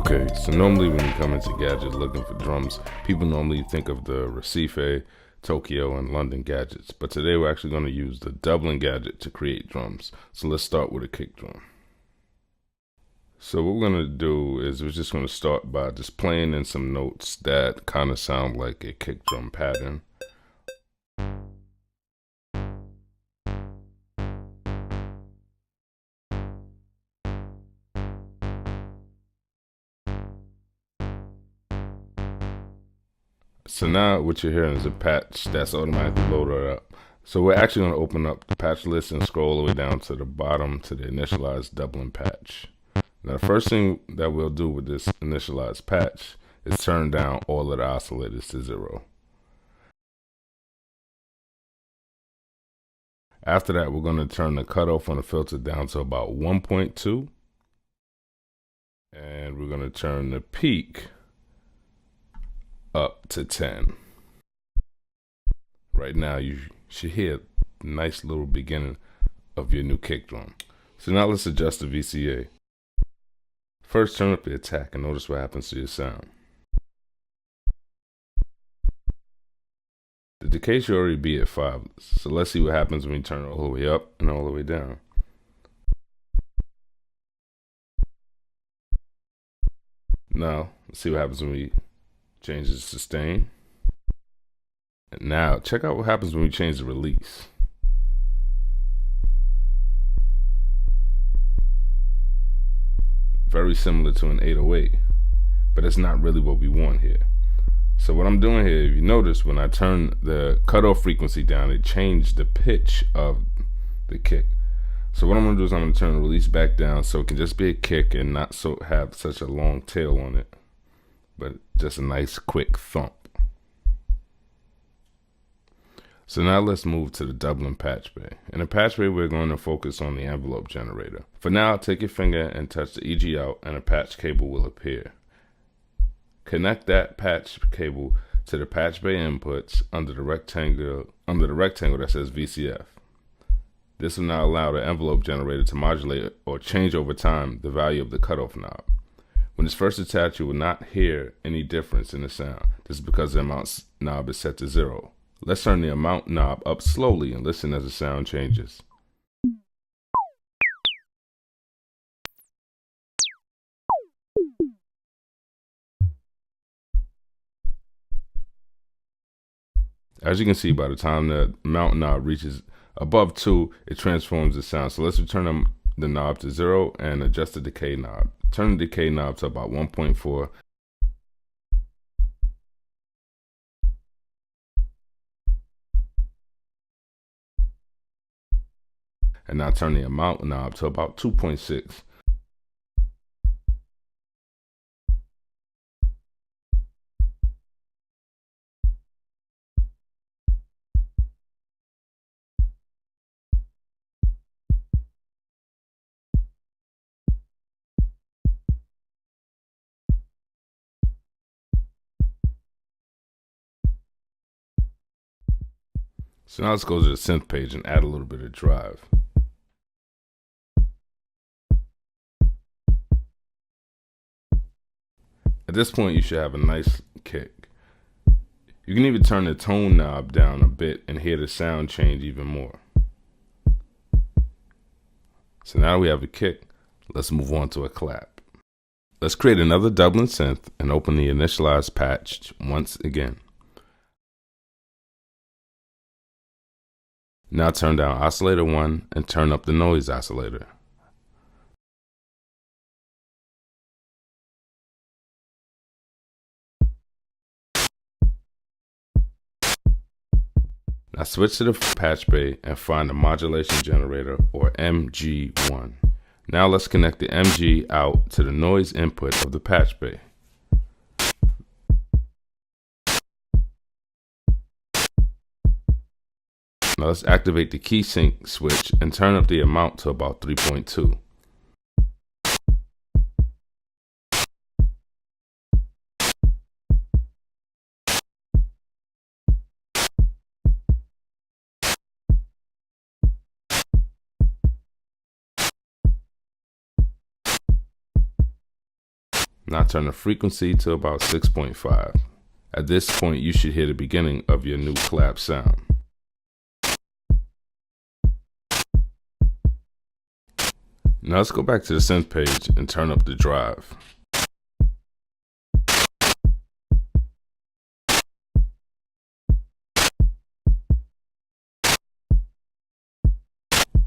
Okay, so normally when you come into Gadget looking for drums, people normally think of the Recife, Tokyo, and London gadgets. But today we're actually going to use the Dublin gadget to create drums. So let's start with a kick drum. So what we're going to do is we're just going to start by just playing in some notes that kind of sound like a kick drum pattern. So now what you're hearing is a patch that's automatically loaded up. So we're actually going to open up the patch list and scroll all the way down to the bottom to the initialized Dublin patch. Now the first thing that we'll do with this initialized patch is turn down all of the oscillators to 0. After that, we're going to turn the cutoff on the filter down to about 1.2. And we're going to turn the peak up to 10. Right now you should hear a nice little beginning of your new kick drum. So now let's adjust the VCA. First turn up the attack and notice what happens to your sound. The decay should already be at 5, so let's see what happens when we turn it all the way up and all the way down. Now let's see what happens when we change the sustain. And now check out what happens when we change the release. Very similar to an 808, but it's not really what we want here. So what I'm doing here, if you notice, when I turn the cutoff frequency down, it changed the pitch of the kick. So what I'm going to do is I'm going to turn the release back down so it can just be a kick and not have such a long tail on it, but just a nice quick thump. So now let's move to the Dublin patch bay. In the patch bay, we're going to focus on the envelope generator. For now, take your finger and touch the EG out and a patch cable will appear. Connect that patch cable to the patch bay inputs under the rectangle that says VCF. This will now allow the envelope generator to modulate or change over time the value of the cutoff knob. When it's first attached, you will not hear any difference in the sound. This is because the amount knob is set to 0. Let's turn the amount knob up slowly and listen as the sound changes. As you can see, by the time the amount knob reaches above 2, it transforms the sound. So let's return the knob to 0 and adjust the decay knob. Turn the decay knob to about 1.4. And now turn the amount knob to about 2.6. So now let's go to the synth page and add a little bit of drive. At this point, you should have a nice kick. You can even turn the tone knob down a bit and hear the sound change even more. So now we have a kick. Let's move on to a clap. Let's create another Dublin synth and open the initialized patch once again. Now turn down oscillator 1 and turn up the noise oscillator. Now switch to the patch bay and find the modulation generator, or MG1. Now let's connect the MG out to the noise input of the patch bay. Now let's activate the key sync switch and turn up the amount to about 3.2. Now turn the frequency to about 6.5. At this point, you should hear the beginning of your new clap sound. Now let's go back to the synth page and turn up the drive.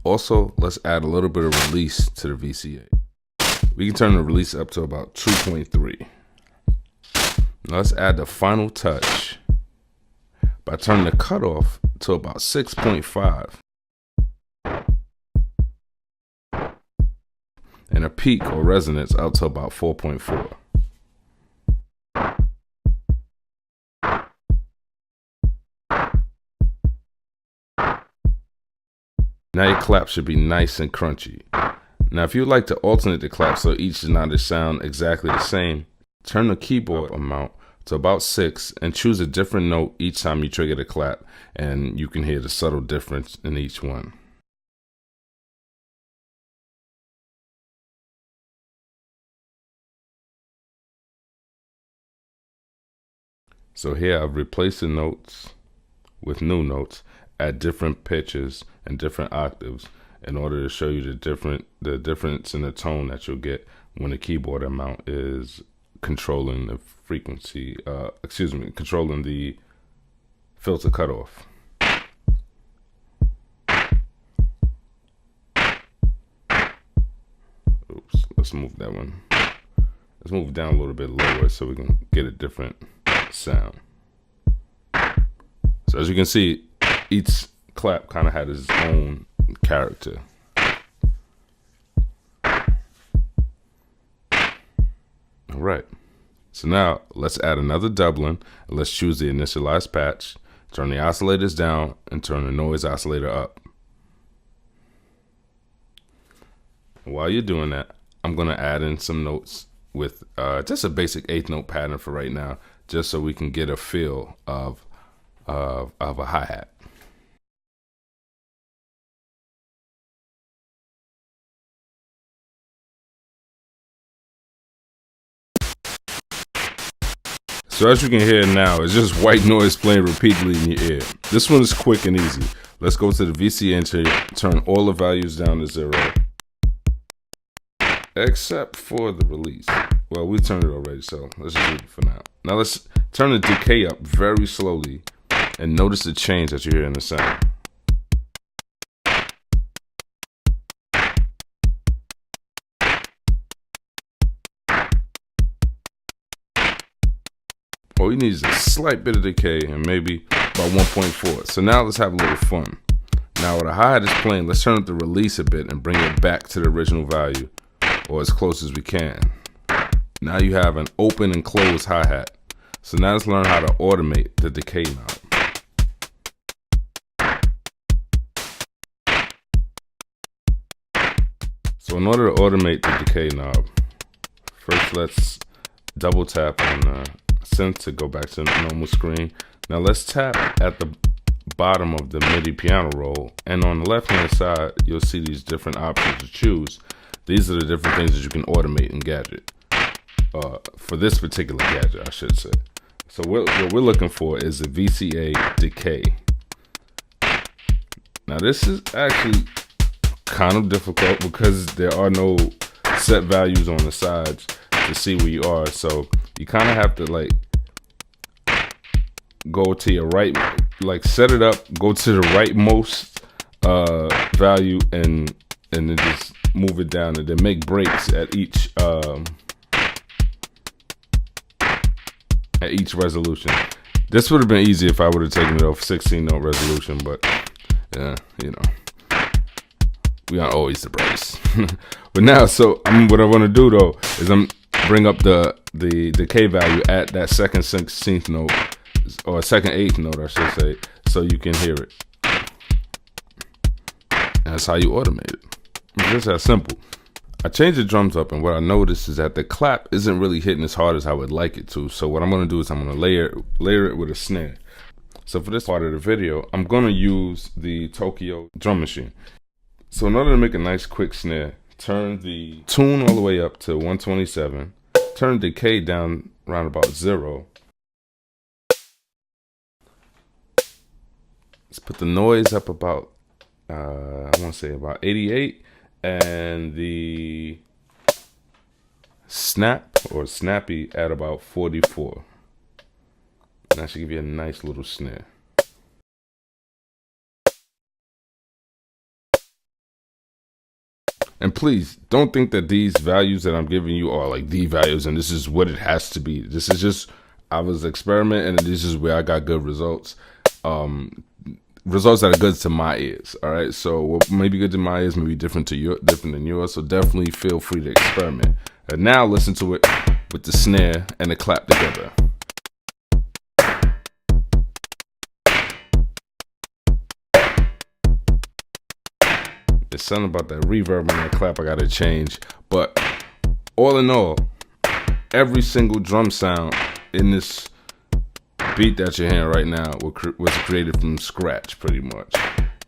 Also, let's add a little bit of release to the VCA. We can turn the release up to about 2.3. Now let's add the final touch by turning the cutoff to about 6.5. And a peak or resonance out to about 4.4. Now your clap should be nice and crunchy. Now if you'd like to alternate the clap so each does not sound exactly the same, turn the keyboard amount to about 6 and choose a different note each time you trigger the clap, and you can hear the subtle difference in each one. So here I've replaced the notes with new notes at different pitches and different octaves in order to show you the difference in the tone that you'll get when the keyboard amount is controlling the frequency, controlling the filter cutoff. Oops, let's move that one. Let's move it down a little bit lower so we can get a different sound. So as you can see, each clap kind of had its own character. All right, so now let's add another doubling. Let's choose the initialized patch, turn the oscillators down, and turn the noise oscillator up. While you're doing that, I'm gonna add in some notes with just a basic 8th note pattern for right now, just so we can get a feel of a hi-hat. So as you can hear now, it's just white noise playing repeatedly in your ear. This one is quick and easy. Let's go to the VCA and turn all the values down to 0. Except for the release. Well, we turned it already, so let's just leave it for now. Now let's turn the decay up very slowly and notice the change that you hear in the sound. All you need is a slight bit of decay and maybe about 1.4. So now let's have a little fun. Now with a hi-hat is playing, let's turn up the release a bit and bring it back to the original value, or as close as we can. Now you have an open and closed hi-hat. So now let's learn how to automate the decay knob. So in order to automate the decay knob, first let's double tap on the synth to go back to the normal screen. Now let's tap at the bottom of the MIDI piano roll, and on the left hand side you'll see these different options to choose. These are the different things that you can automate in Gadget. For this particular gadget, I should say. So what we're looking for is a VCA decay. Now this is actually kind of difficult because there are no set values on the sides to see where you are. So you kind of have to like go to your right, like set it up, go to the rightmost value, and then just move it down, and then make breaks at each resolution. This would have been easy if I would have taken it off 16 note resolution, but yeah, you know, we aren't always the brightest. But now, so what I want to do though is bring up the decay value at that second 16th note, or second 8th note, I should say, so you can hear it. And that's how you automate it. It's just that simple. I changed the drums up, and what I noticed is that the clap isn't really hitting as hard as I would like it to. So what I'm going to do is I'm going to layer it with a snare. So for this part of the video, I'm going to use the Tokyo drum machine. So in order to make a nice quick snare, turn the tune all the way up to 127, turn decay down around about 0. Let's put the noise up about, I want to say about 88, and the snap or snappy at about 44. And that should give you a nice little snare. And please don't think that these values that I'm giving you are like the values and this is what it has to be. This is just, I was experimenting and this is where I got good results. Results that are good to my ears. All right. So what may be good to my ears may be different than yours. So definitely feel free to experiment. And now listen to it with the snare and the clap together. There's something about that reverb and that clap I gotta change. But all in all, every single drum sound in this beat that you're hearing right now was created from scratch pretty much.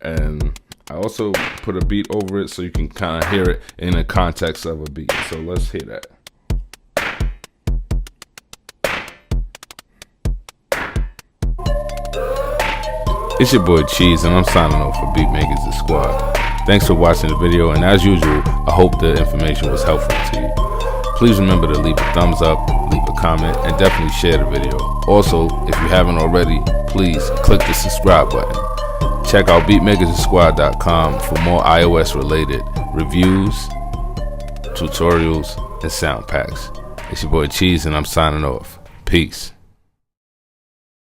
And I also put a beat over it so you can kind of hear it in the context of a beat. So let's hear that. It's your boy Cheese and I'm signing off for Beatmakers The Squad. Thanks for watching the video, and as usual, I hope the information was helpful to you. Please remember to leave a thumbs up, leave a comment, and definitely share the video. Also, if you haven't already, please click the subscribe button. Check out beatmakerssquad.com for more iOS related reviews, tutorials, and sound packs. It's your boy Cheese and I'm signing off. Peace.